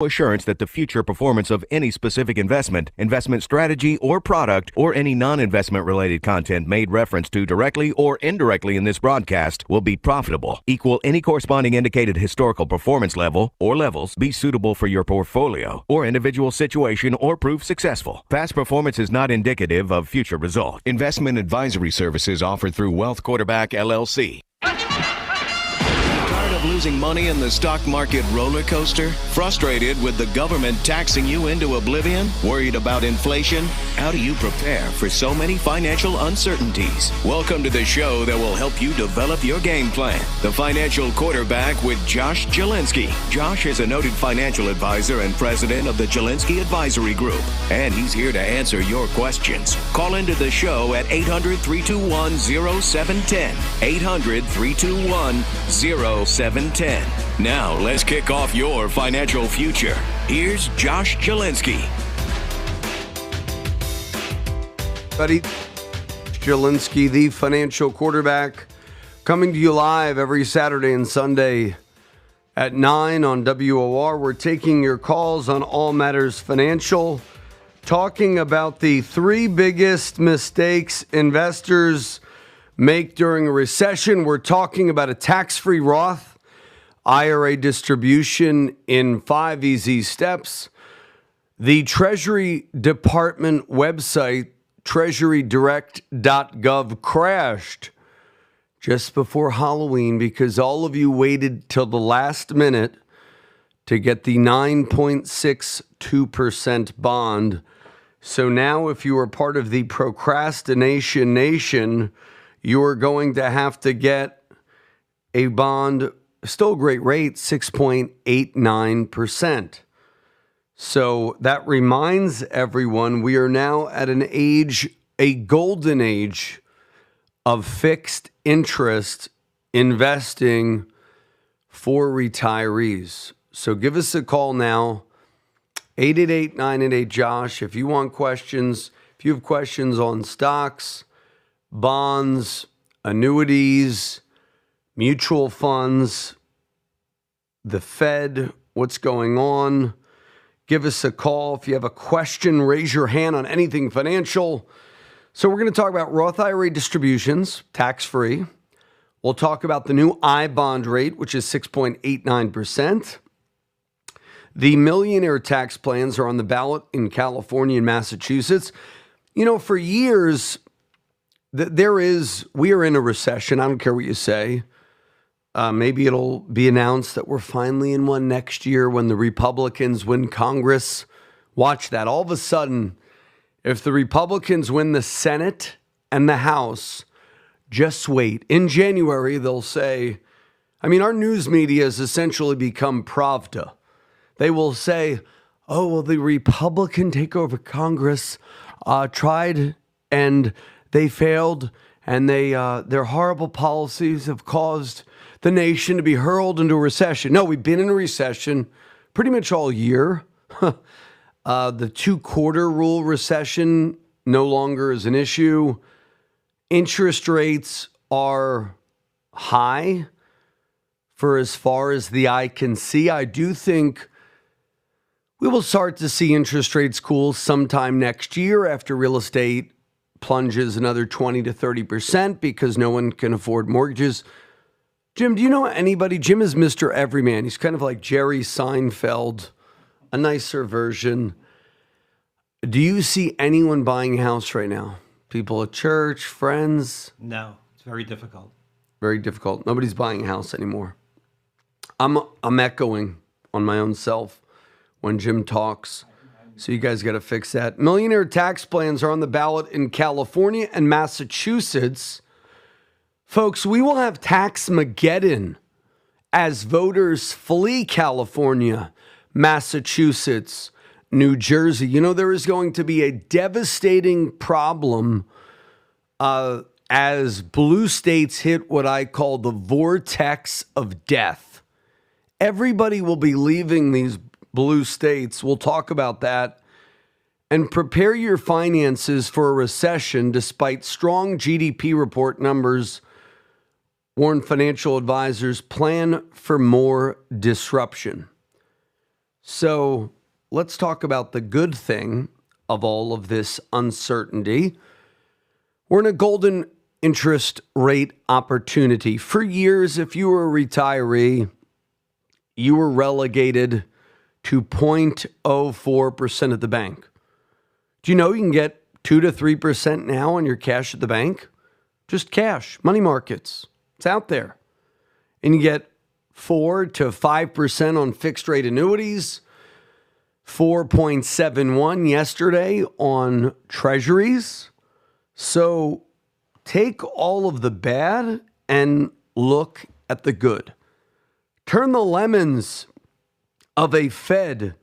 assurance that the future performance of any specific investment, investment strategy, or product, or any non-investment related content made reference to directly or indirectly in this broadcast will be profitable, equal any corresponding indicated historical performance level or levels, be suitable for your portfolio or individual situation, or prove successful. Past performance is not indicative of future results. Investment advisory services offered through Wealth Quarterback LLC. Tired of losing money in the stock market roller coaster? Frustrated with the government taxing you into oblivion? Worried about inflation? How do you prepare for so many financial uncertainties? Welcome to the show that will help you develop your game plan. The Financial Quarterback with Josh Jelinski. Josh is a noted financial advisor and president of the Jelinski Advisory Group, and he's here to answer your questions. Call into the show at 800-321-0710. 800-321-0710. Now, let's kick off your financial future. Here's Josh Jelinski. Buddy, Jelinski, the Financial Quarterback, coming to you live every Saturday and Sunday at 9 on WOR. We're taking your calls on all matters financial, talking about the three biggest mistakes investors make during a recession. We're talking about a tax-free Roth IRA distribution in 5 easy steps. The Treasury Department website, treasurydirect.gov, crashed just before Halloween because all of you waited till the last minute to get the 9.62% bond. So now if you are part of the procrastination nation, you are going to have to get a bond, still a great rate, 6.89%. So that reminds everyone we are now at an age, a golden age of fixed interest investing for retirees. So give us a call now, 888-988-JOSH. If you want questions, if you have questions on stocks, bonds, annuities, mutual funds, the Fed, what's going on, give us a call. If you have a question, raise your hand on anything financial. So we're going to talk about Roth IRA distributions, tax-free. We'll talk about the new I-bond rate, which is 6.89%. The Millionaire tax plans are on the ballot in California and Massachusetts. You know, for years, we are in a recession. I don't care what you say. Maybe it'll be announced that we're finally in one next year when the Republicans win Congress. Watch that. All of a sudden, if the Republicans win the Senate and the House, just wait. In January, they'll say, our news media has essentially become Pravda. They will say, oh, well, the Republican takeover Congress tried and they failed, and their horrible policies have caused the nation to be hurled into a recession. No, we've been in a recession pretty much all year. The 2-quarter rule recession no longer is an issue. Interest rates are high for as far as the eye can see. I do think we will start to see interest rates cool sometime next year after real estate plunges another 20 to 30% because no one can afford mortgages. Jim, do you know anybody? Jim is Mr. Everyman. He's kind of like Jerry Seinfeld, a nicer version. Do you see anyone buying a house right now? People at church, friends? No, it's very difficult. Very difficult. Nobody's buying a house anymore. I'm echoing on my own self when Jim talks. So you guys got to fix that. Millionaire tax plans are on the ballot in California and Massachusetts. Folks, we will have Tax-mageddon as voters flee California, Massachusetts, New Jersey. You know, there is going to be a devastating problem as blue states hit what I call the vortex of death. Everybody will be leaving these blue states. We'll talk about that. And prepare your finances for a recession despite strong GDP report numbers. Warren financial advisors plan for more disruption. So let's talk about the good thing of all of this uncertainty. We're in a golden interest rate opportunity. For years, if you were a retiree, you were relegated to 0.04% at the bank. Do you know you can get 2 to 3% now on your cash at the bank? Just cash, money markets. It's out there. And you get 4 to 5% on fixed rate annuities, 4.71 yesterday on treasuries. So take all of the bad and look at the good. Turn the lemons of a Fed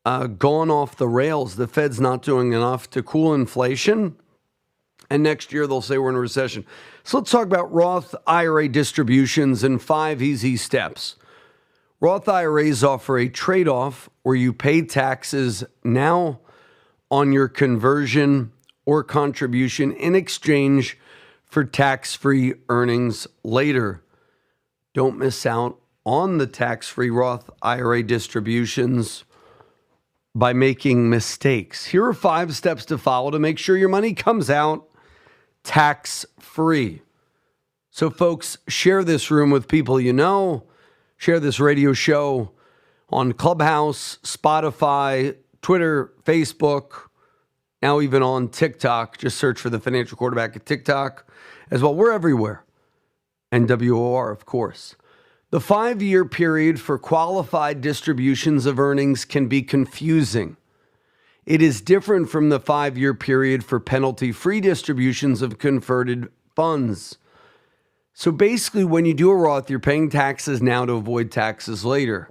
gone off the rails. The Fed's not doing enough to cool inflation. And next year they'll say we're in a recession. So let's talk about Roth IRA distributions and 5 easy steps. Roth IRAs offer a trade-off where you pay taxes now on your conversion or contribution in exchange for tax-free earnings later. Don't miss out on the tax-free Roth IRA distributions by making mistakes. Here are 5 steps to follow to make sure your money comes out tax-free. So folks, share this room with people you know. Share this radio show on Clubhouse, Spotify, Twitter, Facebook, now even on TikTok. Just search for The Financial Quarterback at TikTok as well. We're everywhere. And WOR, of course. The 5-year period for qualified distributions of earnings can be confusing. It is different from the 5-year period for penalty-free distributions of converted funds. So basically, when you do a Roth, you're paying taxes now to avoid taxes later.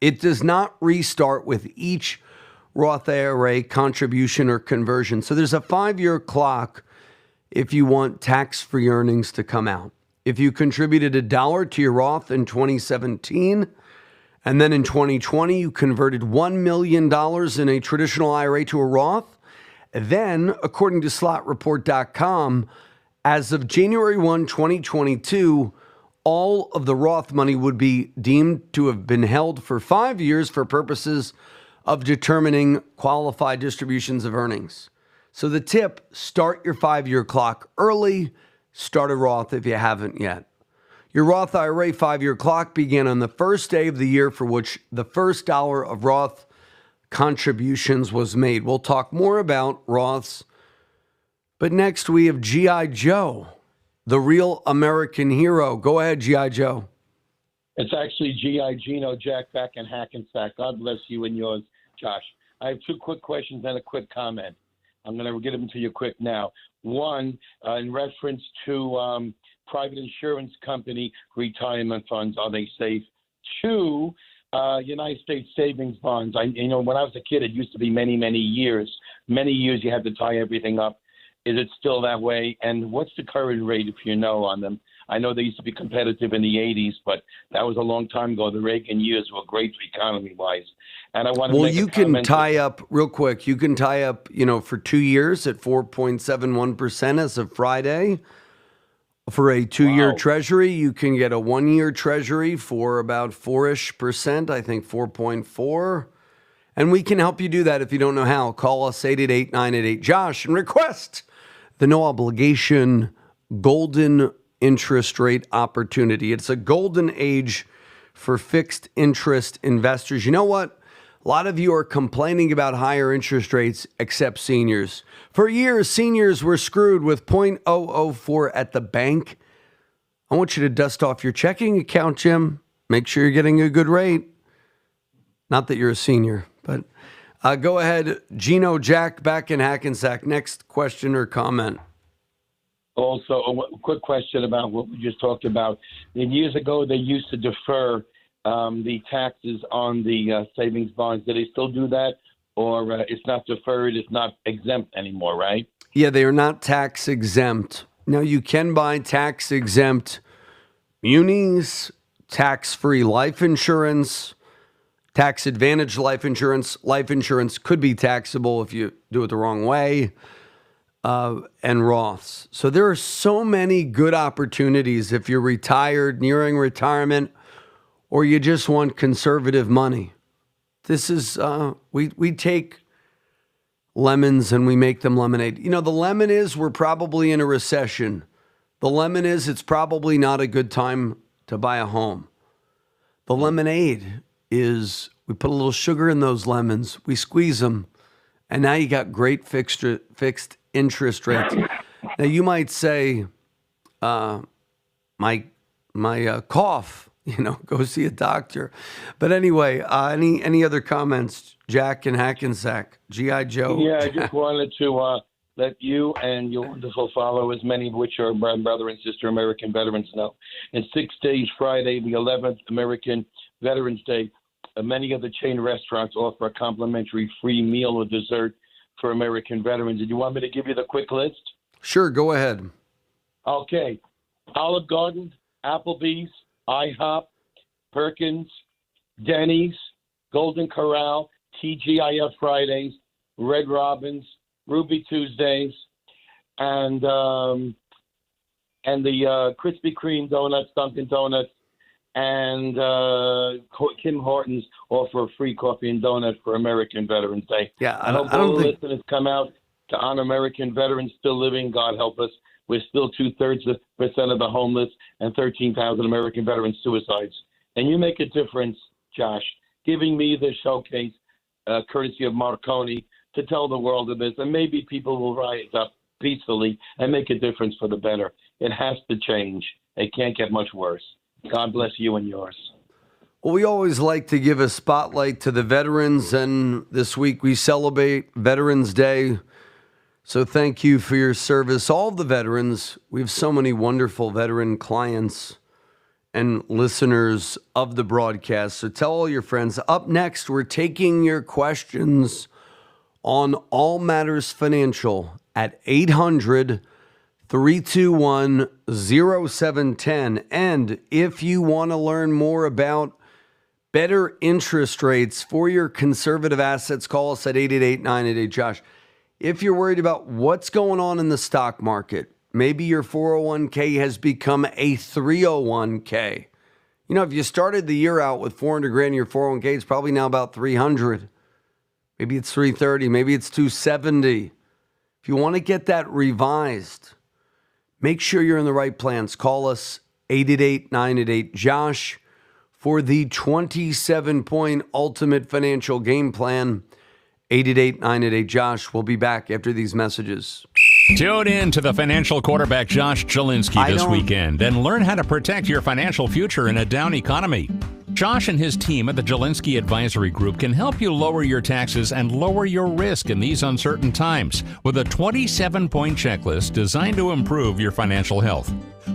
It does not restart with each Roth IRA contribution or conversion. So there's a 5-year clock if you want tax-free earnings to come out. If you contributed $1 to your Roth in 2017, and then in 2020, you converted $1 million in a traditional IRA to a Roth, then, according to slotreport.com, as of January 1, 2022, all of the Roth money would be deemed to have been held for 5 years for purposes of determining qualified distributions of earnings. So the tip, start your 5-year clock early. Start a Roth if you haven't yet. Your Roth IRA 5-year clock began on the first day of the year for which the first dollar of Roth contributions was made. We'll talk more about Roths. But next we have G.I. Joe, the real American hero. Go ahead, G.I. Joe. It's actually G.I. Gino Jack back in Hackensack. God bless you and yours, Josh. I have 2 quick questions and a quick comment. I'm going to get them to you quick now. One, in reference to private insurance company retirement funds, are they safe? 2, United States savings bonds. When I was a kid, it used to be many, many years. Many years you had to tie everything up. Is it still that way? And what's the current rate, if you know, on them? I know they used to be competitive in the 80s, but that was a long time ago. The Reagan years were great economy-wise. And I want to make a comment. Well, you can tie up, real quick, you can tie up, for 2 years at 4.71% as of Friday. For a 2-year treasury, you can get a 1-year treasury for about 4-ish%, I think 4.4. And we can help you do that if you don't know how. Call us 888-988-JOSH and request the no obligation golden interest rate opportunity. It's a golden age for fixed interest investors. You know what? A lot of you are complaining about higher interest rates, except seniors. For years, seniors were screwed with 0.004 at the bank. I want you to dust off your checking account, Jim. Make sure you're getting a good rate. Not that you're a senior, but go ahead. Gino Jack back in Hackensack. Next question or comment. Also, a quick question about what we just talked about. Years ago, they used to defer the taxes on the savings bonds. Do they still do that? Or it's not deferred, it's not exempt anymore, right? Yeah, they are not tax exempt. Now, you can buy tax exempt munis, tax-free life insurance, tax advantage life insurance. Life insurance could be taxable if you do it the wrong way. And Roths. So there are so many good opportunities if you're retired, nearing retirement, or you just want conservative money. This is we take lemons and we make them lemonade. You know, the lemon is we're probably in a recession. The lemon is it's probably not a good time to buy a home. The lemonade is we put a little sugar in those lemons, we squeeze them, and now you got great fixed interest rates. Now you might say, my cough, go see a doctor. But anyway, any other comments, Jack and Hackensack, G.I. Joe? Yeah, I just wanted to let you and your wonderful followers, many of which are my brother and sister American veterans, know. In 6 days, Friday, the 11th American Veterans Day, many of the chain restaurants offer a complimentary free meal or dessert for American veterans. Did you want me to give you the quick list? Sure, go ahead. Okay. Olive Garden, Applebee's, IHOP, Perkins, Denny's, Golden Corral, TGIF Fridays, Red Robin's, Ruby Tuesdays, and the Krispy Kreme donuts, Dunkin' Donuts, and Tim Hortons offer a free coffee and donut for American Veterans Day. Yeah, I hope all the listeners come out to honor American veterans still living. God help us. We're still 2/3% of the homeless and 13,000 American veterans suicides. And you make a difference, Josh, giving me this showcase, courtesy of Marconi, to tell the world of this. And maybe people will rise up peacefully and make a difference for the better. It has to change. It can't get much worse. God bless you and yours. Well, we always like to give a spotlight to the veterans, and this week we celebrate Veterans Day. So thank you for your service, all of the veterans. We have so many wonderful veteran clients and listeners of the broadcast. So tell all your friends. Up next, we're taking your questions on All Matters Financial at 800-321-0710. And if you want to learn more about better interest rates for your conservative assets, call us at 888-988-JOSH. If you're worried about what's going on in the stock market, maybe your 401k has become a 301k. If you started the year out with 400 grand in your 401k, it's probably now about 300. Maybe it's 330, maybe it's 270. If you want to get that revised, make sure you're in the right plans. Call us 888-988-JOSH for the 27-point ultimate financial game plan. 888-988-JOSH. We'll be back after these messages. Tune in to the financial quarterback Josh Jelinski this weekend and learn how to protect your financial future in a down economy. Josh and his team at the Jelinski Advisory Group can help you lower your taxes and lower your risk in these uncertain times with a 27-point checklist designed to improve your financial health.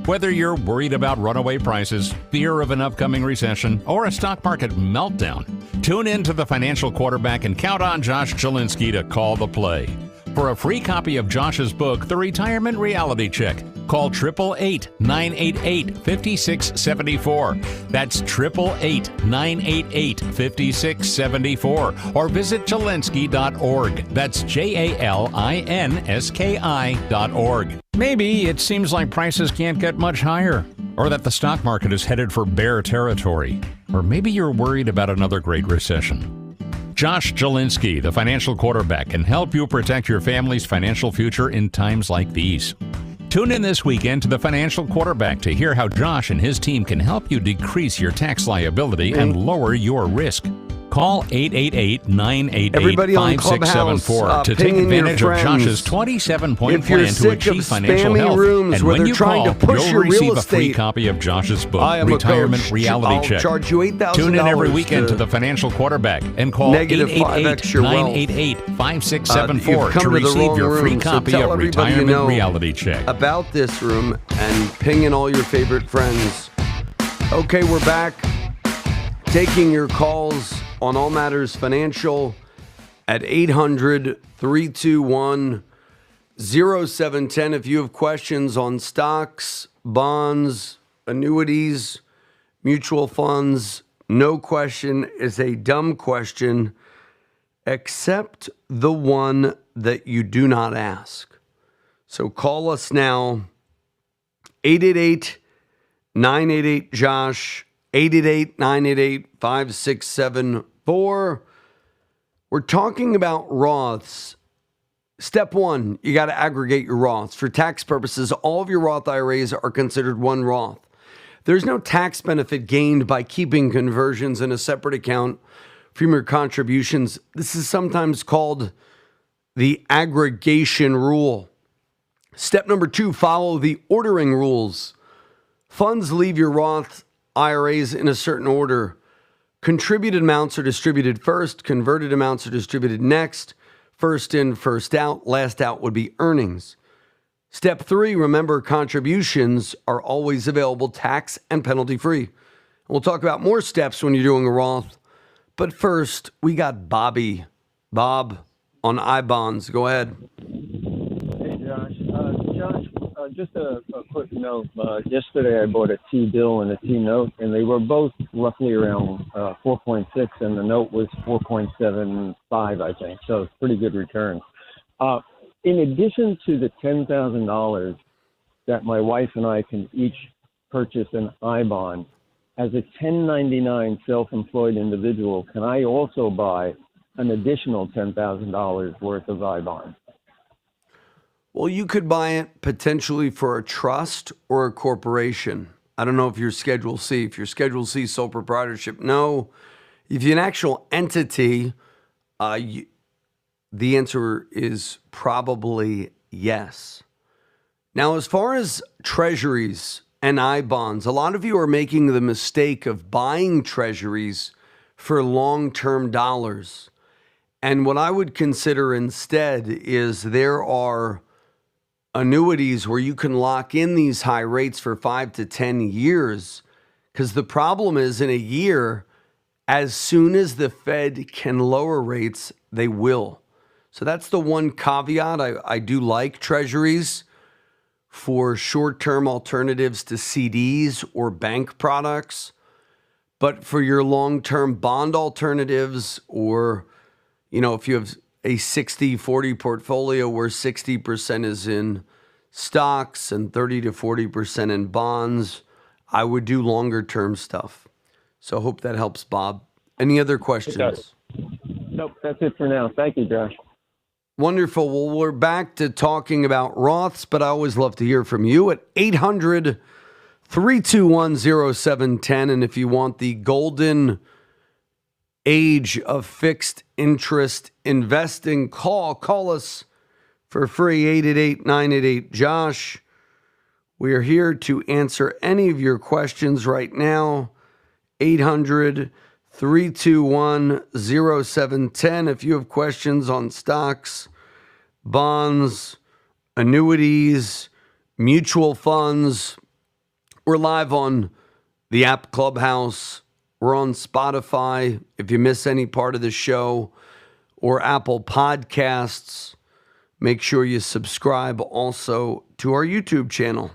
Whether you're worried about runaway prices, fear of an upcoming recession, or a stock market meltdown, tune in to the financial quarterback and count on Josh Jelinski to call the play. For a free copy of Josh's book, The Retirement Reality Check, call 888-988-5674. That's 888-988-5674. Or visit Jelinski.org. That's JALINSKI.org. Maybe it seems like prices can't get much higher, or that the stock market is headed for bear territory, or maybe you're worried about another great recession. Josh Jelinski, the financial quarterback, can help you protect your family's financial future in times like these. Tune in this weekend to the financial quarterback to hear how Josh and his team can help you decrease your tax liability and lower your risk. Call 888-988-5674 to take advantage of Josh's 27-point plan to achieve financial health. And when you call, you'll receive a free copy of Josh's book, Retirement Reality Check. Charge you $8,000 Tune in every weekend to the financial quarterback and call 888-988-5674 to receive your free copy of Retirement Reality Check. About this room and ping in all your favorite friends. Okay, we're back. Taking your calls on All Matters Financial at 800-321-0710. If you have questions on stocks, bonds, annuities, mutual funds, no question is a dumb question, except the one that you do not ask. So call us now, 888-988-JOSH, 888-988-5674. We're talking about Roths. Step one, you got to aggregate your Roths. For tax purposes, all of your Roth IRAs are considered one Roth. There's no tax benefit gained by keeping conversions in a separate account from your contributions. This is sometimes called the aggregation rule. Step number two, follow the ordering rules. Funds leave your Roth IRAs in a certain order. Contributed amounts are distributed first. Converted amounts are distributed next. First in, first out. Last out would be earnings. Step three, remember contributions are always available tax and penalty free. We'll talk about more steps when you're doing a Roth. But first, we got Bobby. Bob on I-bonds. Go ahead. Hey, Josh. Just a quick note. Yesterday, I bought a T-bill and a T-note, and they were both roughly around 4.6, and the note was 4.75, I think. So it's pretty good return. In addition to the $10,000 that my wife and I can each purchase an I-bond, as a 1099 self-employed individual, can I also buy an additional $10,000 worth of I-bonds? Well, you could buy it potentially for a trust or a corporation. I don't know if you're Schedule C. If you're Schedule C, sole proprietorship, no. If you're an actual entity, the answer is probably yes. Now, as far as treasuries and I-bonds, a lot of you are making the mistake of buying treasuries for long-term dollars. And what I would consider instead is there are annuities where you can lock in these high rates for 5 to 10 years. Because the problem is in a year, as soon as the Fed can lower rates, they will. So that's the one caveat. I do like treasuries for short-term alternatives to CDs or bank products. But for your long-term bond alternatives, or, if you have a 60-40 portfolio where 60% is in stocks and 30 to 40% in bonds, I would do longer-term stuff. So I hope that helps, Bob. Any other questions? Nope, that's it for now. Thank you, Josh. Wonderful. Well, we're back to talking about Roths, but I always love to hear from you at 800-321-0710. And if you want the golden age of fixed interest investing, call us for free, 888-988-JOSH. We are here to answer any of your questions right now, 800-321-0710. If you have questions on stocks, bonds, annuities, mutual funds, we're live on the app Clubhouse. We're on Spotify. If you miss any part of the show, or Apple Podcasts, make sure you subscribe also to our YouTube channel.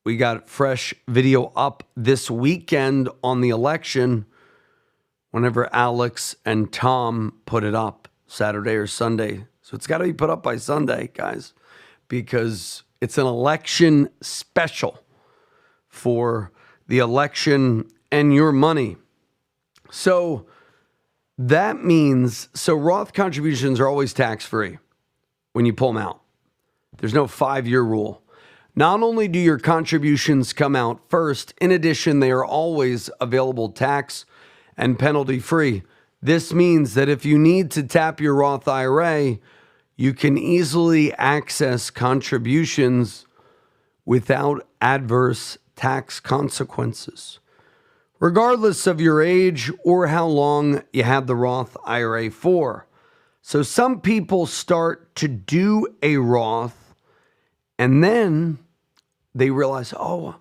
We got fresh video up this weekend on the election whenever Alex and Tom put it up, Saturday or Sunday. So it's got to be put up by Sunday, guys, because it's an election special for the election and your money. So that means, Roth contributions are always tax-free when you pull them out. There's no 5-year rule. Not only do your contributions come out first, in addition, they are always available tax and penalty free. This means that if you need to tap your Roth IRA, you can easily access contributions without adverse tax consequences, regardless of your age or how long you had the Roth IRA for. So some people start to do a Roth and then they realize, I'm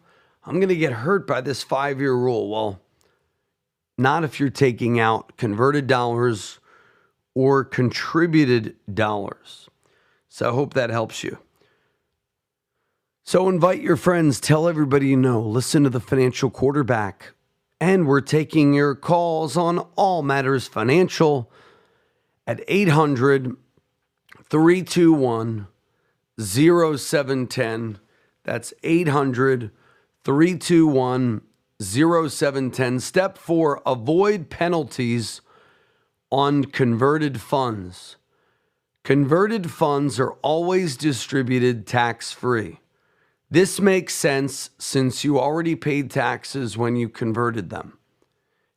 going to get hurt by this 5-year rule. Well, not if you're taking out converted dollars or contributed dollars. So I hope that helps you. So invite your friends, tell everybody you know, listen to the Financial Quarterback. And we're taking your calls on all matters financial at 800-321-0710. That's 800-321-0710. Step 4, avoid penalties on converted funds. Converted funds are always distributed tax-free. This makes sense since you already paid taxes when you converted them.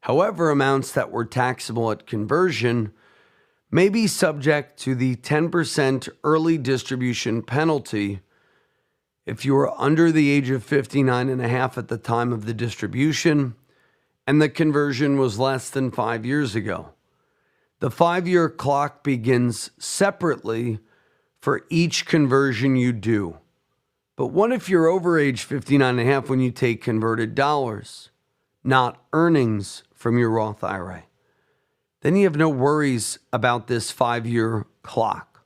However, amounts that were taxable at conversion may be subject to the 10% early distribution penalty if you are under the age of 59 and a half at the time of the distribution and the conversion was less than 5 years ago. The 5-year clock begins separately for each conversion you do. But what if you're over age 59 and a half when you take converted dollars, not earnings from your Roth IRA? Then you have no worries about this 5-year clock.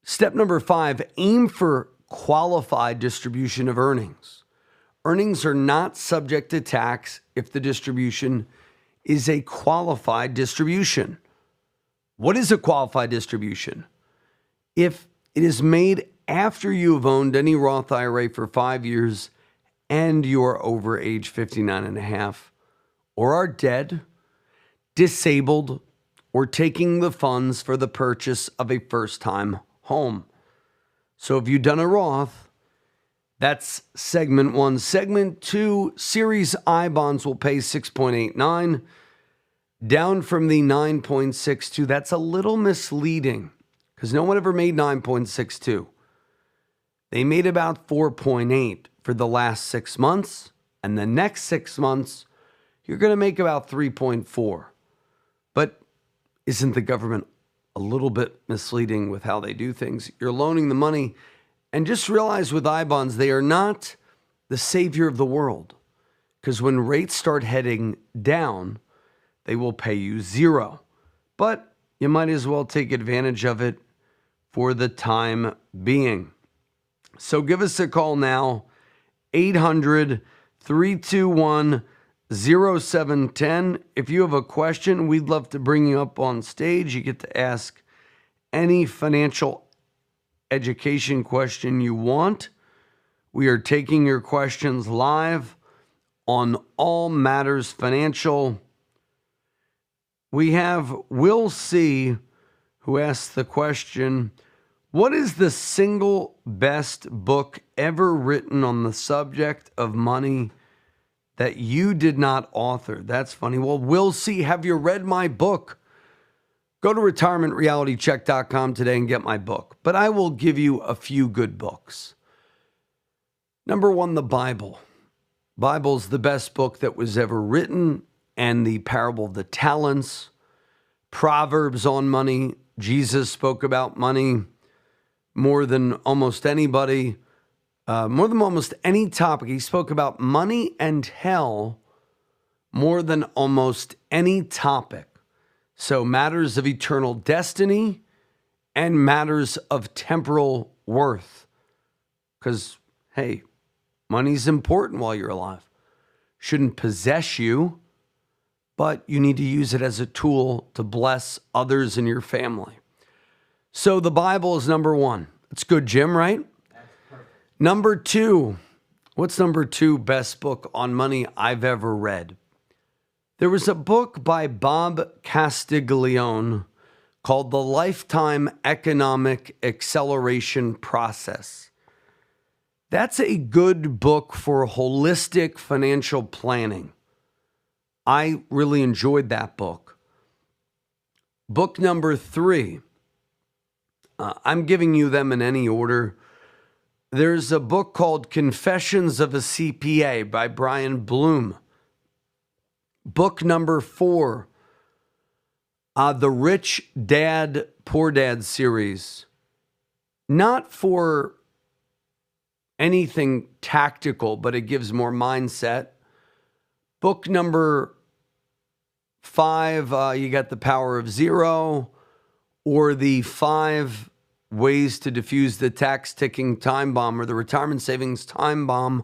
Step number 5, aim for qualified distribution of earnings. Earnings are not subject to tax if the distribution is a qualified distribution. What is a qualified distribution? If it is made after you have owned any Roth IRA for 5 years and you are over age 59 and a half, or are dead, disabled, or taking the funds for the purchase of a first-time home. So if you've done a Roth, that's segment 1. Segment 2, Series I bonds will pay 6.89, down from the 9.62. That's a little misleading because no one ever made 9.62. They made about 4.8 for the last 6 months, and the next 6 months, you're going to make about 3.4. But isn't the government a little bit misleading with how they do things? You're loaning the money, and just realize with I-bonds, they are not the savior of the world, because when rates start heading down, they will pay you 0. But you might as well take advantage of it for the time being. So give us a call now, 800-321-0710. If you have a question, we'd love to bring you up on stage. You get to ask any financial education question you want. We are taking your questions live on All Matters Financial. We have Will C., who asked the question, what is the single best book ever written on the subject of money that you did not author? That's funny. Well, Will C., have you read my book? Go to retirementrealitycheck.com today and get my book. But I will give you a few good books. Number 1, the Bible. Bible's the best book that was ever written, and the parable of the talents, Proverbs on money. Jesus spoke about money more than almost anybody, more than almost any topic. He spoke about money and hell more than almost any topic. So matters of eternal destiny and matters of temporal worth. Because, hey, money's important while you're alive. Shouldn't possess you, but you need to use it as a tool to bless others in your family. So the Bible is number 1. It's good, Jim, right? That's perfect. Number 2. What's number 2 best book on money I've ever read? There was a book by Bob Castiglione called The Lifetime Economic Acceleration Process. That's a good book for holistic financial planning. I really enjoyed that book. Book number 3. I'm giving you them in any order. There's a book called Confessions of a CPA by Brian Bloom. Book number 4, The Rich Dad, Poor Dad series. Not for anything tactical, but it gives more mindset. Book number 5, you got The Power of Zero, or the 5 Ways to Defuse the Tax Ticking Time Bomb, or the Retirement Savings Time Bomb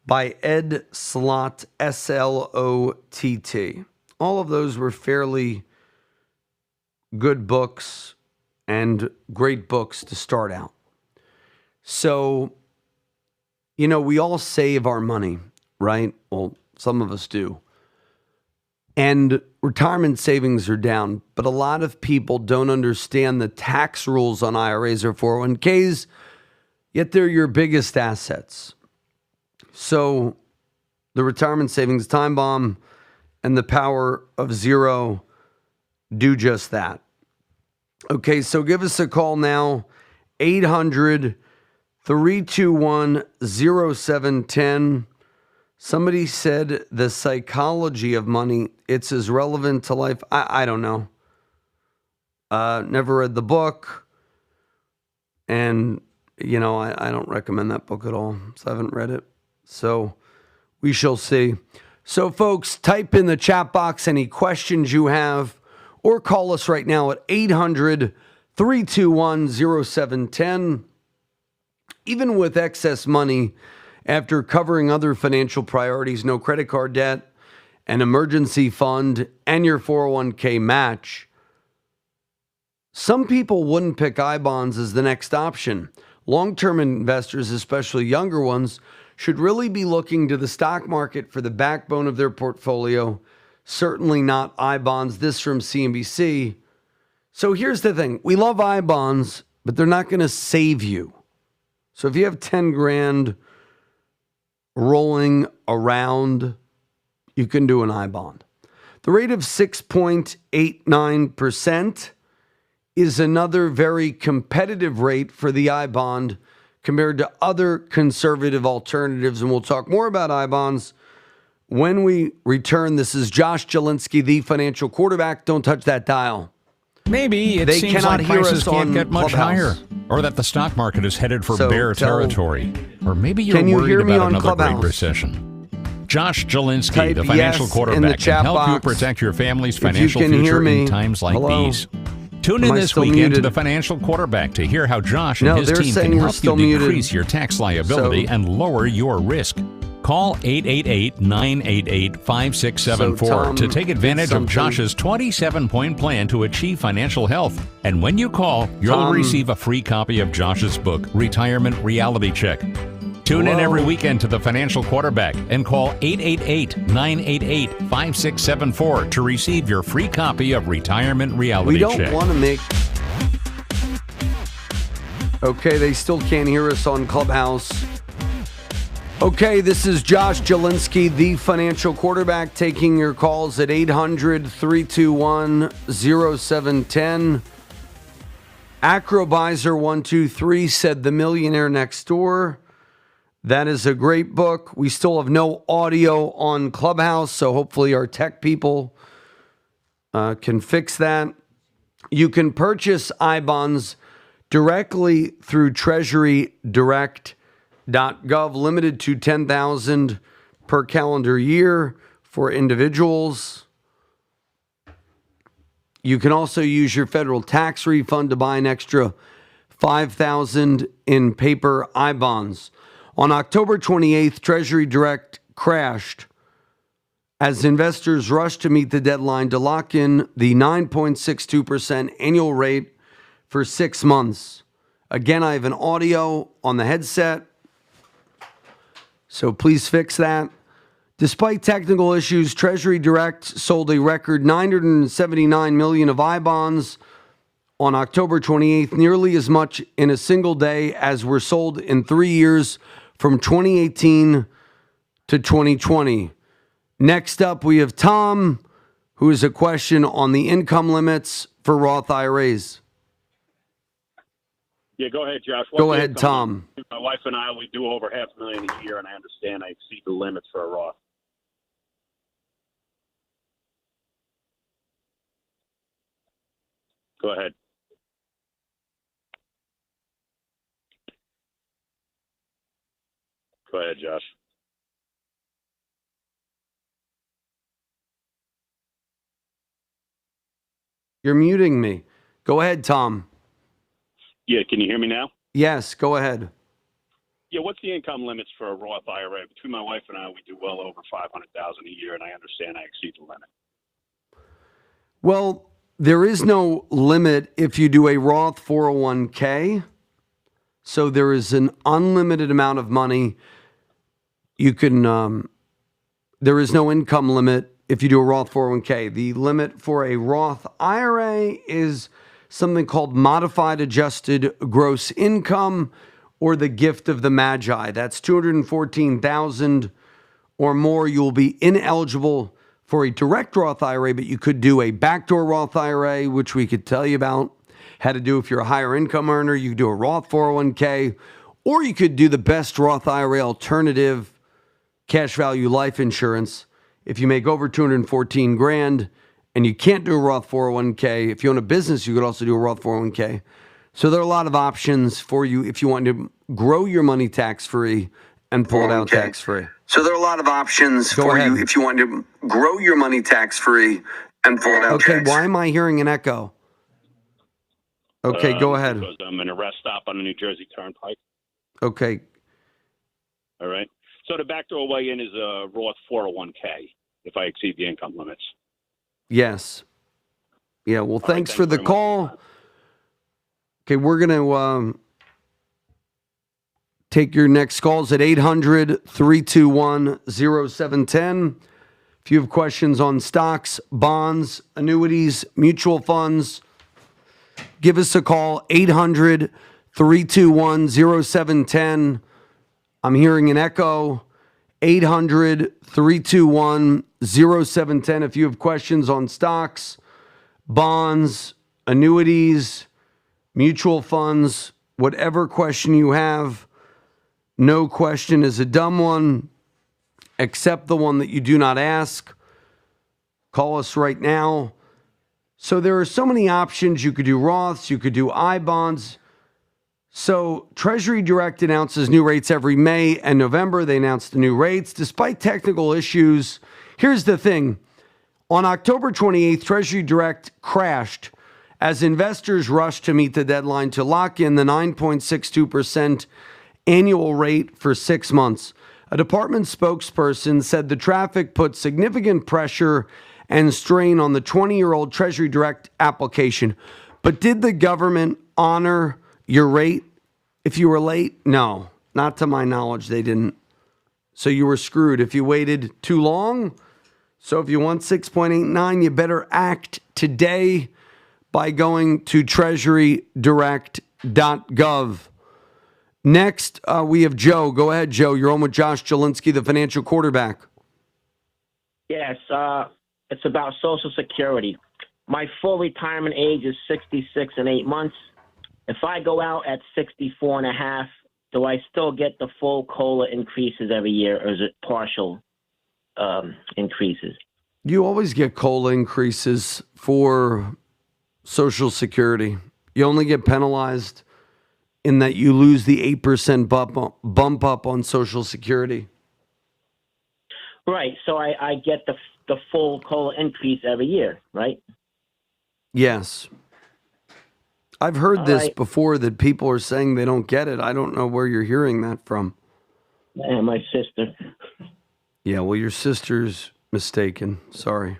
by Ed Slott, S-L-O-T-T. All of those were fairly good books and great books to start out. So, we all save our money, right? Well, some of us do. And retirement savings are down, but a lot of people don't understand the tax rules on IRAs or 401ks, yet they're your biggest assets. So the retirement savings time bomb and the power of zero do just that. Okay, so give us a call now, 800-321-0710. Somebody said the psychology of money, it's as relevant to life. I don't know. Never read the book. And, I don't recommend that book at all. So I haven't read it. So we shall see. So folks, type in the chat box any questions you have or call us right now at 800-321-0710. Even with excess money, after covering other financial priorities, no credit card debt, an emergency fund, and your 401k match, some people wouldn't pick I-bonds as the next option. Long-term investors, especially younger ones, should really be looking to the stock market for the backbone of their portfolio, certainly not I-bonds. This from CNBC. So here's the thing. We love I-bonds, but they're not going to save you. So if you have 10 grand rolling around, you can do an I-bond. The rate of 6.89% is another very competitive rate for the I-bond compared to other conservative alternatives. And we'll talk more about I-bonds when we return. This is Josh Jelinski, the financial quarterback. Don't touch that dial. Maybe it seems like prices can't get much higher, or that the stock market is headed for bear territory, or maybe you're worried about another great recession. Josh Jelinski, the financial quarterback, can help you protect your family's financial future in times like these. Tune in this weekend to the financial quarterback to hear how Josh and his team can help you decrease your tax liability and lower your risk. Call 888-988-5674 to take advantage of Josh's 27-point plan to achieve financial health. And when you call, you'll receive a free copy of Josh's book, Retirement Reality Check. Tune in every weekend to the financial quarterback and call 888-988-5674 to receive your free copy of Retirement Reality Check. We don't want to make... Okay, they still can't hear us on Clubhouse. Okay, this is Josh Jelinski, the financial quarterback, taking your calls at 800-321-0710. Acrobizer123 said The Millionaire Next Door. That is a great book. We still have no audio on Clubhouse, so hopefully our tech people can fix that. You can purchase I-bonds directly through Treasury Direct.gov, limited to 10,000 per calendar year for individuals. You can also use your federal tax refund to buy an extra 5,000 in paper I-bonds. On October 28th, Treasury Direct crashed as investors rushed to meet the deadline to lock in the 9.62% annual rate for 6 months. Again, I have an audio on the headset, so please fix that. Despite technical issues, Treasury Direct sold a record 979 million of I-bonds on October 28th, nearly as much in a single day as were sold in 3 years from 2018 to 2020. Next up, we have Tom, who has a question on the income limits for Roth IRAs. Yeah, go ahead, Josh. Go ahead, Tom. My wife and I, we do over $500,000 a year, and I understand I exceed the limits for a Roth. Go ahead. Go ahead, Josh. You're muting me. Go ahead, Tom. Yeah, can you hear me now? Yes, go ahead. Yeah, what's the income limits for a Roth IRA? Between my wife and I, we do well over $500,000 a year, and I understand I exceed the limit. Well, there is no limit if you do a Roth 401k. So there is an unlimited amount of money. You can, there is no income limit if you do a Roth 401k. The limit for a Roth IRA is something called modified adjusted gross income, or the gift of the Magi. That's $214,000 or more. You'll be ineligible for a direct Roth IRA, but you could do a backdoor Roth IRA, which we could tell you about how to do if you're a higher income earner. You could do a Roth 401k, or you could do the best Roth IRA alternative, cash value life insurance. If you make over 214 grand and you can't do a Roth 401k, if you own a business, you could also do a Roth 401k. So there are a lot of options for you if you want to grow your money tax-free and pull it out tax-free. So there are a lot of options for you if you want to grow your money tax-free and pull it out tax-free. Okay, why am I hearing an echo? Okay, go ahead. Because I'm in a rest stop on the New Jersey Turnpike. Okay. All right. So the backdoor way in is a Roth 401k if I exceed the income limits. Yes. Yeah, well, thanks for the call. Okay, we're going to take your next calls at 800-321-0710. If you have questions on stocks, bonds, annuities, mutual funds, give us a call, 800-321-0710. I'm hearing an echo, 800-321-0710. If you have questions on stocks, bonds, annuities, mutual funds, whatever question you have, no question is a dumb one, except the one that you do not ask. Call us right now. So there are so many options. You could do Roths, you could do I-bonds. So Treasury Direct announces new rates every May and November. They announced the new rates. Despite technical issues, here's the thing. On October 28th, Treasury Direct crashed as investors rushed to meet the deadline to lock in the 9.62% annual rate for 6 months. A department spokesperson said the traffic put significant pressure and strain on the 20-year-old Treasury Direct application. But did the government honor your rate if you were late? No, not to my knowledge, they didn't. So you were screwed if you waited too long. So if you want 6.89, you better act today by going to treasurydirect.gov. Next, we have Joe. Go ahead, Joe. You're on with Josh Jelinski, the financial quarterback. Yes, it's about Social Security. My full retirement age is 66 and 8 months. If I go out at 64 and a half, do I still get the full COLA increases every year, or is it partial increases? You always get COLA increases for Social Security. You only get penalized in that you lose the 8% bump up on Social Security. Right. So I get the full COLA increase every year, right? Yes. I've heard this before, that people are saying they don't get it. I don't know where you're hearing that from. Yeah, my sister. Yeah, well, your sister's mistaken. Sorry.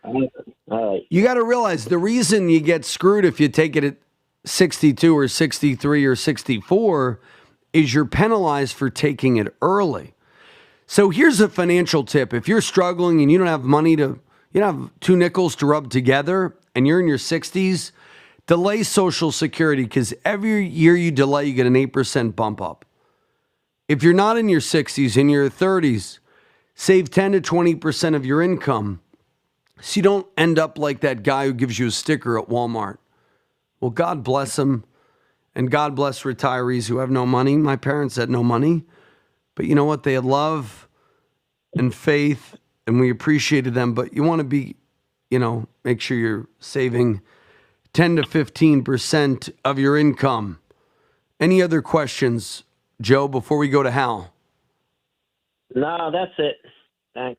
All right. You got to realize the reason you get screwed if you take it at 62 or 63 or 64 is you're penalized for taking it early. So here's a financial tip. If you're struggling and you don't have money you don't have 2 nickels to rub together and you're in your 60s, delay Social Security, because every year you delay, you get an 8% bump up. If you're not in your 60s, in your 30s, save 10 to 20% of your income so you don't end up like that guy who gives you a sticker at Walmart. Well, God bless him, and God bless retirees who have no money. My parents had no money, but you know what? They had love and faith, and we appreciated them. But you want to be, make sure you're saving 10 to 15% of your income. Any other questions, Joe, before we go to Hal? No, that's it. Thanks.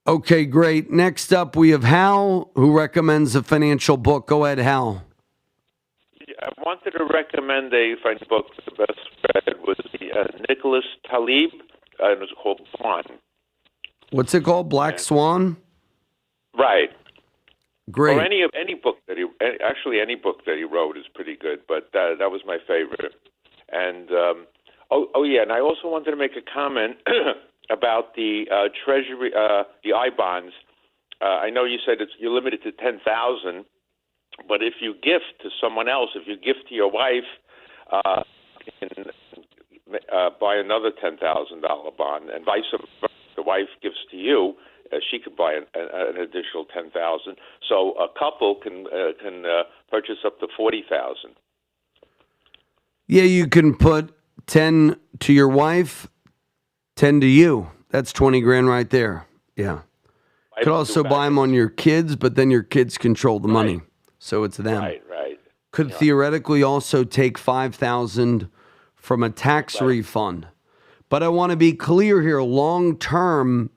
Okay, great. Next up, we have Hal, who recommends a financial book. Go ahead, Hal. I wanted to recommend a financial book. The best read was Nicholas Taleb, and it was called Swan. What's it called? Black Swan? Right. Great. Or any book that any book that he wrote is pretty good, but that was my favorite. And and I also wanted to make a comment. about the Treasury, the I bonds. I know you said you're limited to 10,000, but if you gift to someone else, if you gift to your wife, you can buy another $10,000 bond, and vice versa. The wife gives to you, she could buy an additional 10,000. So a couple can purchase up to 40,000. Yeah, you can put 10 to your wife, 10 to you. That's 20 grand right there. Yeah. Could also buy them on your kids, but then your kids control the money. So it's them. Right. Could theoretically also take 5,000 from a tax refund. But I want to be clear here, long term,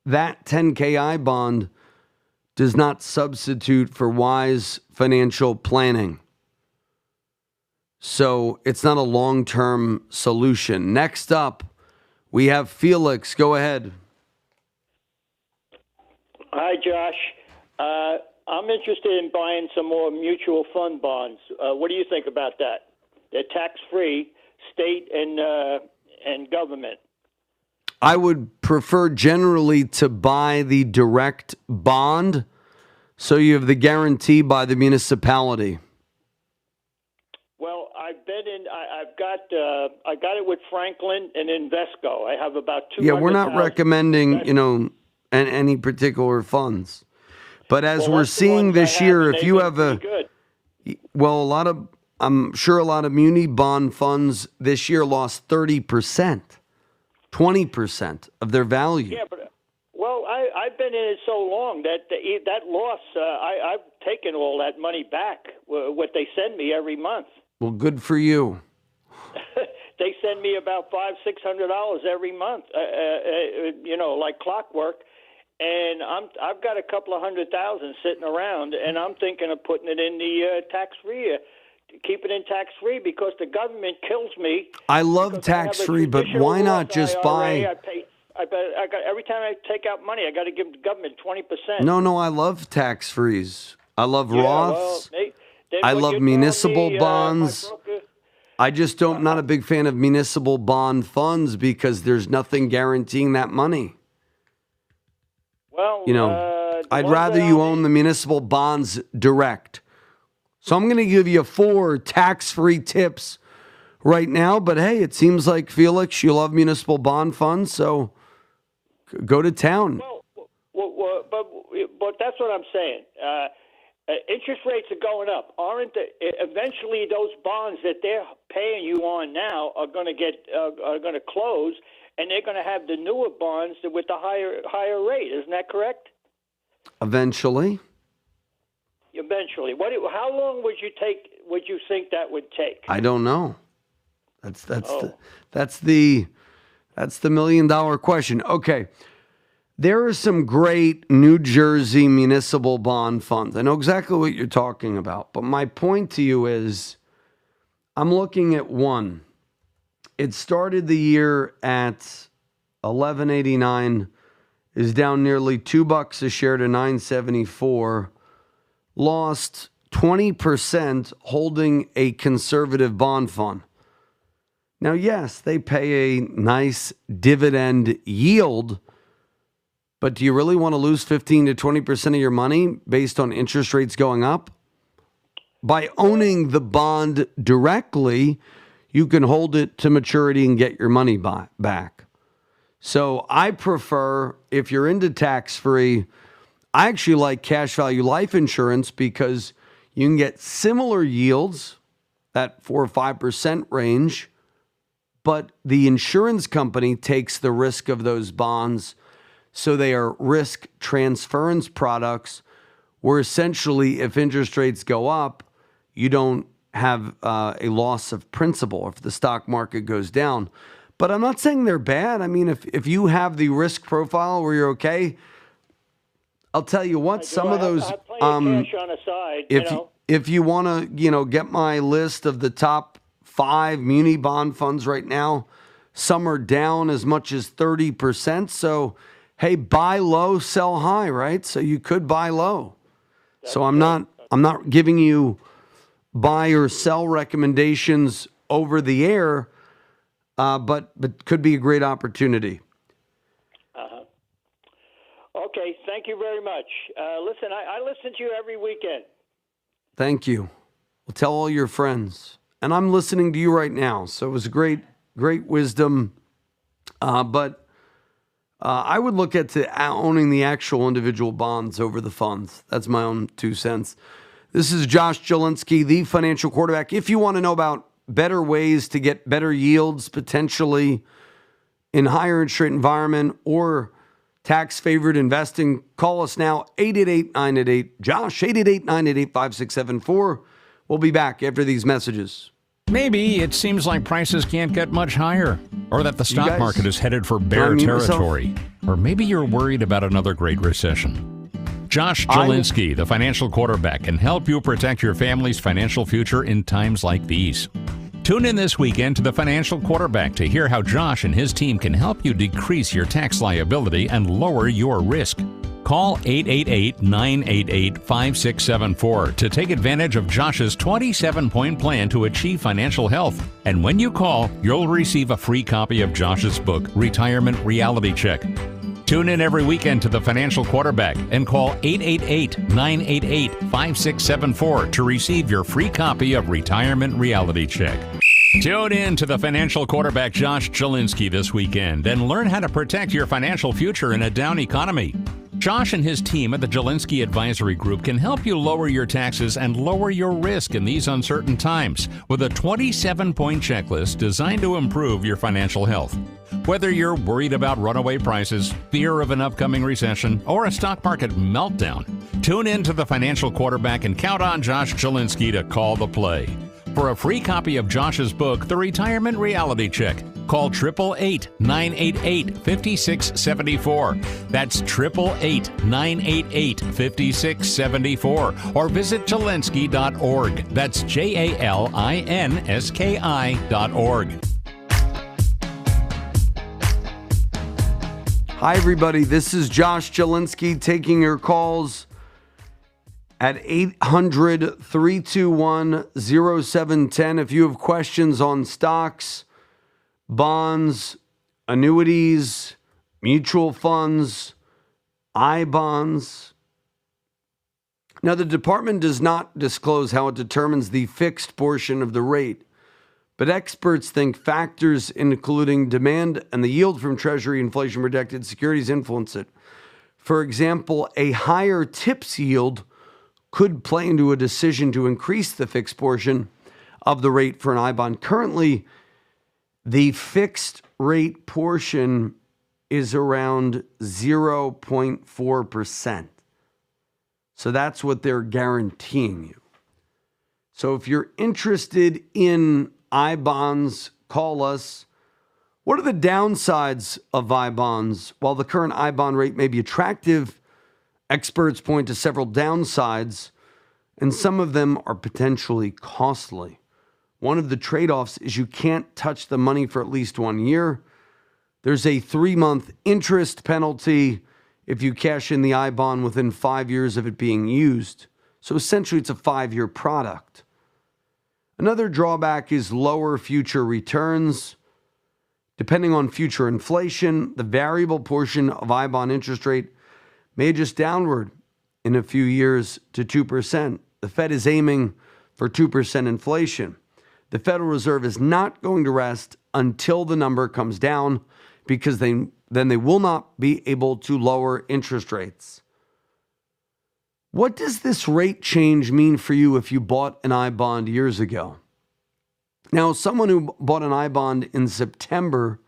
that 10K bond does not substitute for wise financial planning. So it's not a long-term solution. Next up, we have Felix. Go ahead. Hi, Josh. I'm interested in buying some more mutual fund bonds. What do you think about that? They're tax-free, state and government. I would prefer generally to buy the direct bond, so you have the guarantee by the municipality. Well, I got it with Franklin and Invesco. I have about 200,000. Yeah, we're not recommending, any particular funds. But as we're seeing this year, if you have I'm sure a lot of muni bond funds this year lost 30%, 20% of their value. Yeah, but I've been in it so long that loss, I've taken all that money back, what they send me every month. Well, good for you. They send me about $500-600 every month, like clockwork. And I've got a couple of 100,000 sitting around, and I'm thinking of putting it in the tax-free, keep it in tax-free, because the government kills me. I love tax-free, but why not just buy? Every time I take out money, I got to give the government 20%. No, I love tax-frees. I love Roths. I love municipal bonds. I just not a big fan of municipal bond funds because there's nothing guaranteeing that money. Well, I'd rather you own the municipal bonds direct. So I'm going to give you 4 tax-free tips right now. But hey, it seems like, Felix, you love municipal bond funds, so go to town. But that's what I'm saying. Interest rates are going up. Eventually those bonds that they're paying you on now are going to close, and they're going to have the newer bonds with the higher rate. Isn't that correct? Eventually. How long would you think that would take? I don't know. That's the $1 million question. Okay. There are some great New Jersey municipal bond funds. I know exactly what you're talking about, but my point to you is I'm looking at one. It started the year at $11.89, is down nearly $2 a share to $9.74. Lost 20% holding a conservative bond fund. Now, yes, they pay a nice dividend yield, but do you really want to lose 15 to 20% of your money based on interest rates going up? By owning the bond directly, you can hold it to maturity and get your money back. So I prefer, if you're into tax-free, I actually like cash value life insurance because you can get similar yields, that 4 or 5% range, but the insurance company takes the risk of those bonds. So they are risk transference products where essentially if interest rates go up, you don't have a loss of principal if the stock market goes down. But I'm not saying they're bad. I mean, if you have the risk profile where you're okay, I'll tell you what, some of those, I play cash on the side, if you want to, get my list of the top 5 muni bond funds right now, some are down as much as 30%. So, hey, buy low, sell high, right? So you could buy low. So I'm not giving you buy or sell recommendations over the air, but could be a great opportunity. Okay, thank you very much. Listen, I listen to you every weekend. Thank you. Well, tell all your friends. And I'm listening to you right now. So it was great wisdom. But I would look at owning the actual individual bonds over the funds. That's my own 2 cents. This is Josh Jelinski, the financial quarterback. If you want to know about better ways to get better yields, potentially in higher interest rate environment or tax-favored investing, call us now, 888-988-JOSH, 888-988-5674. We'll be back after these messages. Maybe it seems like prices can't get much higher, or that the stock market is headed for bear territory, or maybe you're worried about another great recession. Josh Jelinski, the financial quarterback, can help you protect your family's financial future in times like these. Tune in this weekend to the Financial Quarterback to hear how Josh and his team can help you decrease your tax liability and lower your risk. Call 888-988-5674 to take advantage of Josh's 27-point plan to achieve financial health. And when you call, you'll receive a free copy of Josh's book, Retirement Reality Check. Tune in every weekend to the Financial Quarterback and call 888-988-5674 to receive your free copy of Retirement Reality Check. Tune in to the Financial Quarterback Josh Jelinski this weekend and learn how to protect your financial future in a down economy. Josh and his team at the Jelinski Advisory Group can help you lower your taxes and lower your risk in these uncertain times with a 27-point checklist designed to improve your financial health. Whether you're worried about runaway prices, fear of an upcoming recession, or a stock market meltdown, tune in to the Financial Quarterback and count on Josh Jelinski to call the play. For a free copy of Josh's book, The Retirement Reality Check, call 888-988-5674. That's 888-988-5674. Or visit Jelinski.org. That's JALINSKI.org. Hi, everybody. This is Josh Jelinski taking your calls at 800-321-0710. If you have questions on stocks, bonds, annuities, mutual funds, I-bonds. Now, the department does not disclose how it determines the fixed portion of the rate, but experts think factors including demand and the yield from Treasury inflation-protected securities influence it. For example, a higher TIPS yield could play into a decision to increase the fixed portion of the rate for an I-bond. Currently, the fixed rate portion is around 0.4%. So that's what they're guaranteeing you. So if you're interested in I-bonds, call us. What are the downsides of I-bonds? While the current I-bond rate may be attractive, experts point to several downsides, and some of them are potentially costly. One of the trade-offs is you can't touch the money for at least 1 year. There's a 3-month interest penalty if you cash in the I-bond within 5 years of it being used. So essentially, it's a 5-year product. Another drawback is lower future returns. Depending on future inflation, the variable portion of I-bond interest rate may adjust downward in a few years to 2%. The Fed is aiming for 2% inflation. The Federal Reserve is not going to rest until the number comes down because then they will not be able to lower interest rates. What does this rate change mean for you if you bought an I-bond years ago? Now, someone who bought an I-bond in September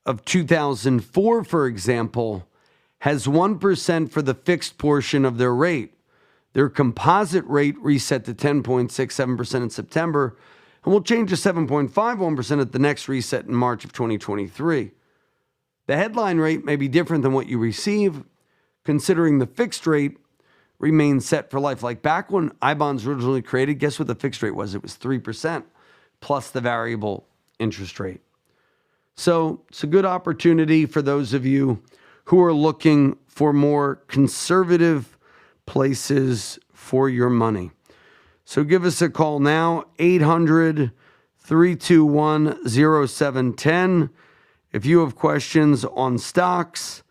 of 2004, for example, has 1% for the fixed portion of their rate. Their composite rate reset to 10.67% in September and will change to 7.51% at the next reset in March of 2023. The headline rate may be different than what you receive, considering the fixed rate remains set for life. Like back when I-bonds were originally created, guess what the fixed rate was? It was 3% plus the variable interest rate. So it's a good opportunity for those of you who are looking for more conservative places for your money. So give us a call now, 800-321-0710. If you have questions on stocks,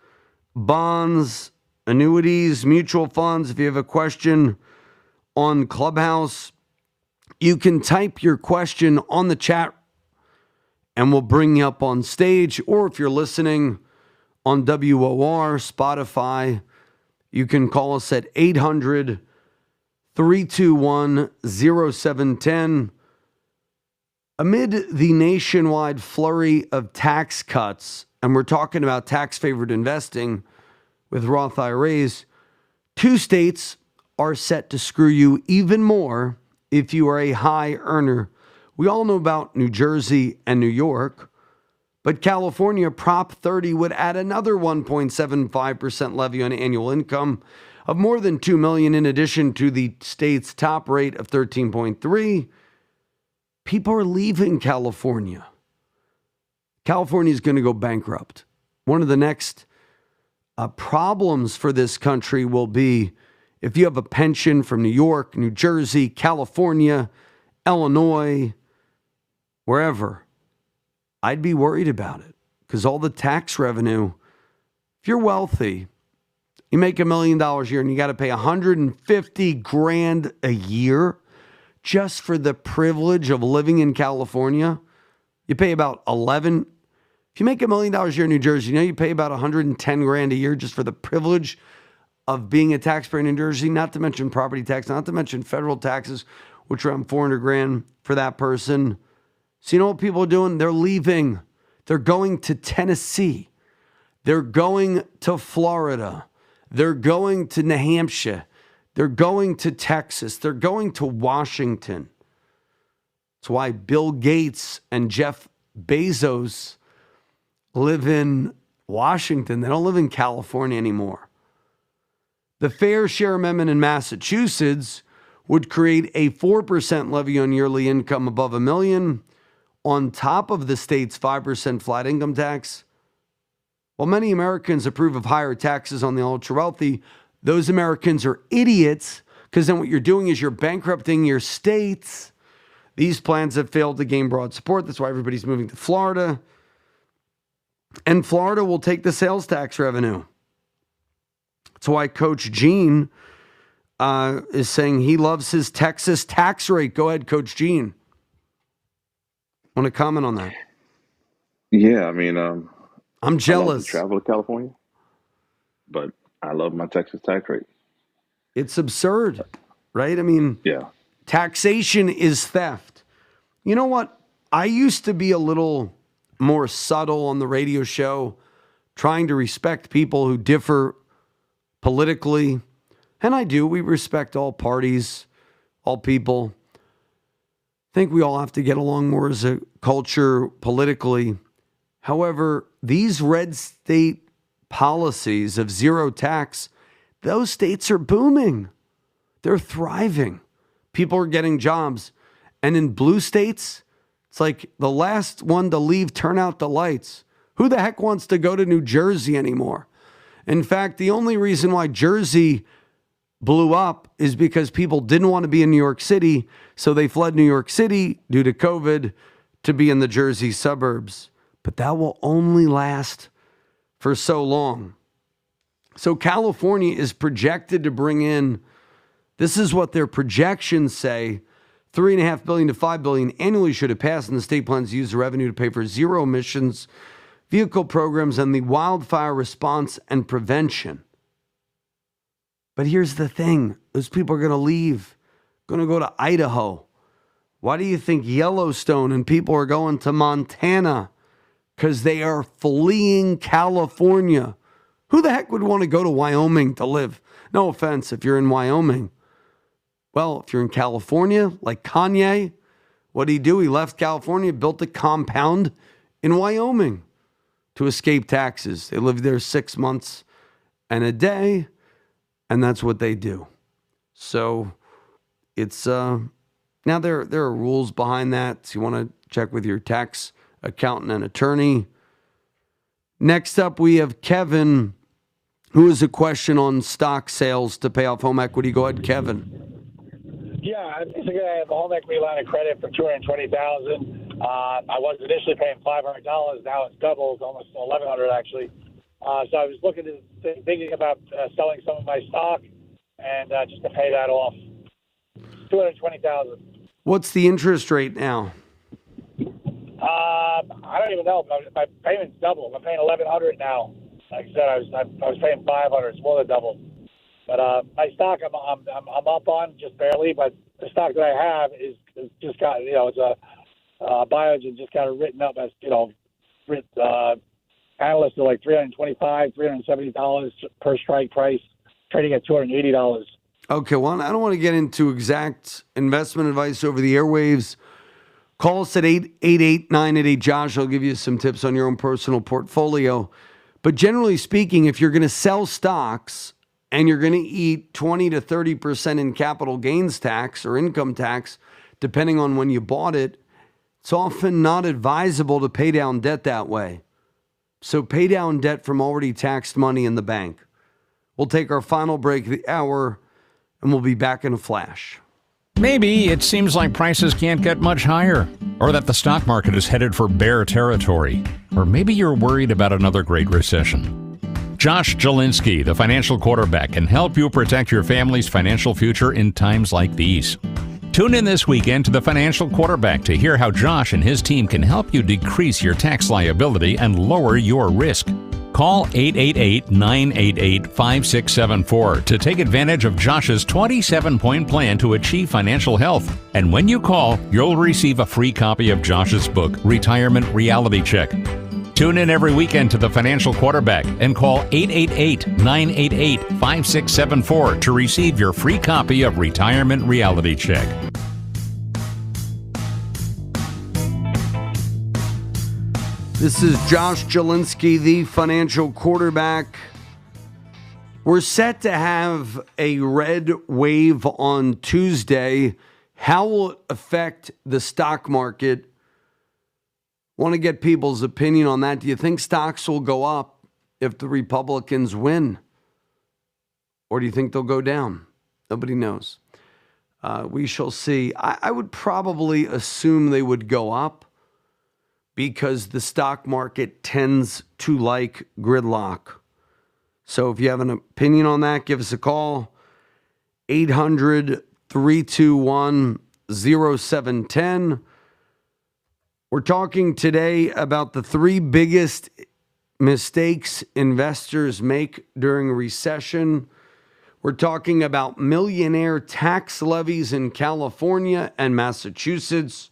bonds, annuities, mutual funds. If you have a question on Clubhouse, you can type your question on the chat and we'll bring you up on stage. Or if you're listening on WOR, Spotify, you can call us at 800-321-0710. Amid the nationwide flurry of tax cuts, and we're talking about tax-favored investing with Roth IRAs, 2 states are set to screw you even more if you are a high earner. We all know about New Jersey and New York, but California Prop 30 would add another 1.75% levy on annual income of more than $2 million in addition to the state's top rate of 13.3%. People are leaving California. California is going to go bankrupt. One of the next problems for this country will be if you have a pension from New York, New Jersey, California, Illinois, wherever. I'd be worried about it because all the tax revenue, if you're wealthy, you make $1 million a year and you got to pay $150,000 a year just for the privilege of living in California. You pay about 11. If you make $1 million a year in New Jersey, you know you pay about $110,000 a year just for the privilege of being a taxpayer in New Jersey, not to mention property tax, not to mention federal taxes, which are around $400,000 for that person. So you know what people are doing? They're leaving. They're going to Tennessee. They're going to Florida. They're going to New Hampshire. They're going to Texas. They're going to Washington. That's why Bill Gates and Jeff Bezos live in Washington. They don't live in California anymore. The Fair Share Amendment in Massachusetts would create a 4% levy on yearly income above $1 million on top of the state's 5% flat income tax. While many Americans approve of higher taxes on the ultra-wealthy, those Americans are idiots because then what you're doing is you're bankrupting your states. These plans have failed to gain broad support. That's why everybody's moving to Florida. And Florida will take the sales tax revenue. That's why Coach Gene is saying he loves his Texas tax rate. Go ahead, Coach Gene. Want to comment on that? Yeah, I mean, I'm jealous. I love to travel to California, but I love my Texas tax rate. It's absurd, right? I mean, yeah. Taxation is theft. You know what? I used to be a little more subtle on the radio show, trying to respect people who differ politically. And I do. We respect all parties, all people. I think we all have to get along more as a culture politically. However, these red state policies of zero tax, those states are booming. They're thriving. People are getting jobs. And in blue states, it's like the last one to leave, turn out the lights. Who the heck wants to go to New Jersey anymore? In fact, the only reason why Jersey blew up is because people didn't want to be in New York City, so they fled New York City due to COVID to be in the Jersey suburbs. But that will only last for so long. So California is projected to bring in, this is what their projections say, $3.5 billion to $5 billion annually should it pass, and the state plans to use the revenue to pay for zero emissions vehicle programs and the wildfire response and prevention. But here's the thing. Those people are going to leave, going to go to Idaho. Why do you think Yellowstone and people are going to Montana? Because they are fleeing California. Who the heck would want to go to Wyoming to live? No offense if you're in Wyoming. Well, if you're in California, like Kanye, what did he do? He left California, built a compound in Wyoming to escape taxes. They lived there 6 months and a day, and that's what they do. So it's now there are rules behind that. So you want to check with your tax accountant and attorney. Next up, we have Kevin, who has a question on stock sales to pay off home equity. Go ahead, Kevin. Yeah, I basically have a home equity line of credit for $220,000. I was initially paying $500. Now it's doubled, almost $1,100 actually. So I was thinking about selling some of my stock and just to pay that off. $220,000. What's the interest rate now? I don't even know. My payment's double. I'm paying $1,100 now. Like I said, I was paying $500. It's more than double. But my stock, I'm up on just barely. But the stock that I have is just got, it's a Biogen just got it written up as, analysts are like $325, $370 per strike price, trading at $280. Okay, well, I don't want to get into exact investment advice over the airwaves. Call us at 888-988-JOSH. I'll give you some tips on your own personal portfolio. But generally speaking, if you're going to sell stocks and you're going to eat 20 to 30% in capital gains tax or income tax, depending on when you bought it, it's often not advisable to pay down debt that way. So pay down debt from already taxed money in the bank. We'll take our final break of the hour, and we'll be back in a flash. Maybe it seems like prices can't get much higher, or that the stock market is headed for bear territory, or maybe you're worried about another great recession. Josh Jelinski, the financial quarterback, can help you protect your family's financial future in times like these. Tune in this weekend to the Financial Quarterback to hear how Josh and his team can help you decrease your tax liability and lower your risk. Call 888-988-5674 to take advantage of Josh's 27-point plan to achieve financial health. And when you call, you'll receive a free copy of Josh's book, Retirement Reality Check. Tune in every weekend to the Financial Quarterback and call 888-988-5674 to receive your free copy of Retirement Reality Check. This is Josh Jelinski, the financial quarterback. We're set to have a red wave on Tuesday. How will it affect the stock market? Want to get people's opinion on that. Do you think stocks will go up if the Republicans win? Or do you think they'll go down? Nobody knows. We shall see. I would probably assume they would go up, because the stock market tends to like gridlock. So if you have an opinion on that, give us a call. 800-321-0710. We're talking today about the 3 biggest mistakes investors make during a recession. We're talking about millionaire tax levies in California and Massachusetts.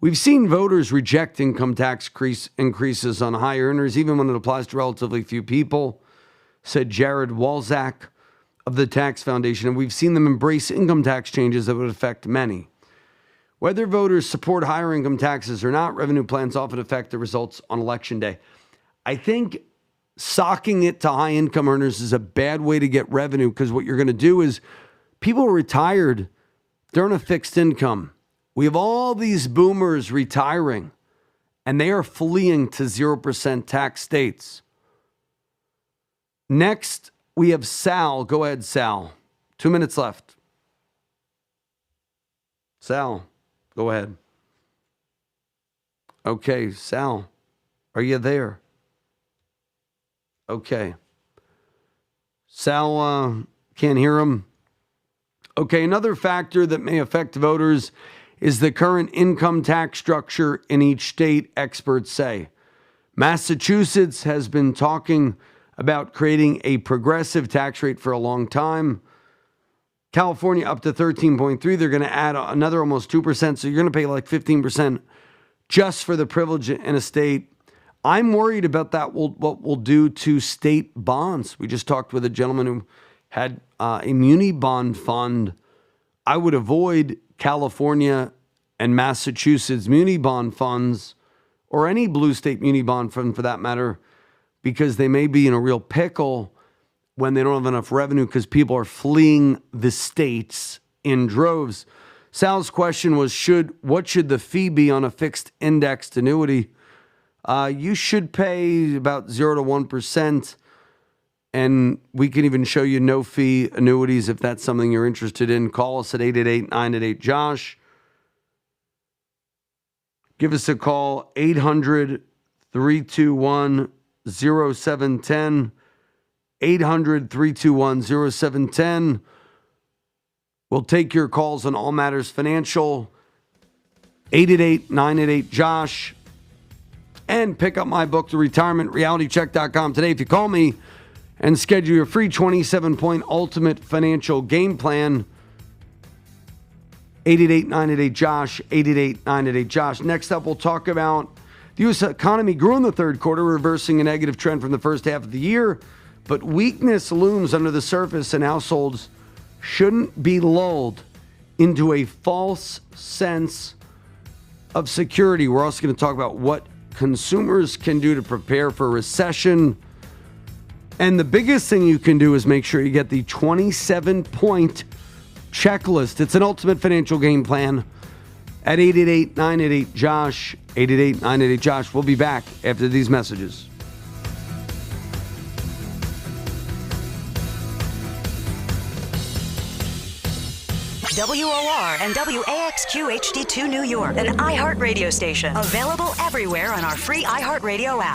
We've seen voters reject income tax increases on high earners, even when it applies to relatively few people, said Jared Walczak of the Tax Foundation. And we've seen them embrace income tax changes that would affect many. Whether voters support higher income taxes or not, revenue plans often affect the results on Election Day. I think socking it to high income earners is a bad way to get revenue, because what you're going to do is people are retired, they're on a fixed income. We have all these boomers retiring, and they are fleeing to 0% tax states. Next, we have Sal. Go ahead, Sal. 2 minutes left. Sal, go ahead. Okay, Sal, are you there? Okay. Sal, can't hear him. Okay, another factor that may affect voters is the current income tax structure in each state, experts say. Massachusetts has been talking about creating a progressive tax rate for a long time. California up to 13.3. They're going to add another almost 2%. So you're going to pay like 15% just for the privilege in a state. I'm worried about that, what we'll do to state bonds. We just talked with a gentleman who had a muni bond fund. I would avoid California and Massachusetts muni bond funds, or any blue state muni bond fund for that matter, because they may be in a real pickle when they don't have enough revenue because people are fleeing the states in droves. Sal's question was, what should the fee be on a fixed indexed annuity? You should pay about 0 to 1%. And we can even show you no fee annuities if that's something you're interested in. Call us at 888-988-JOSH. Give us a call, 800-321-0710. 800-321-0710. 800-321-0710. We'll take your calls on all matters financial. 888-988-JOSH. And pick up my book, The Retirement RealityCheck.com today. If you call me and schedule your free 27-point ultimate financial game plan, 888-988-JOSH, 888-988-JOSH. Next up, we'll talk about the U.S. economy grew in the third quarter, reversing a negative trend from the first half of the year, but weakness looms under the surface, and households shouldn't be lulled into a false sense of security. We're also going to talk about what consumers can do to prepare for a recession. And the biggest thing you can do is make sure you get the 27-point checklist. It's an ultimate financial game plan at 888-988-JOSH, 888-988-JOSH. We'll be back after these messages. WOR and WAXQ HD2 New York, an iHeart radio station. Available everywhere on our free iHeartRadio app.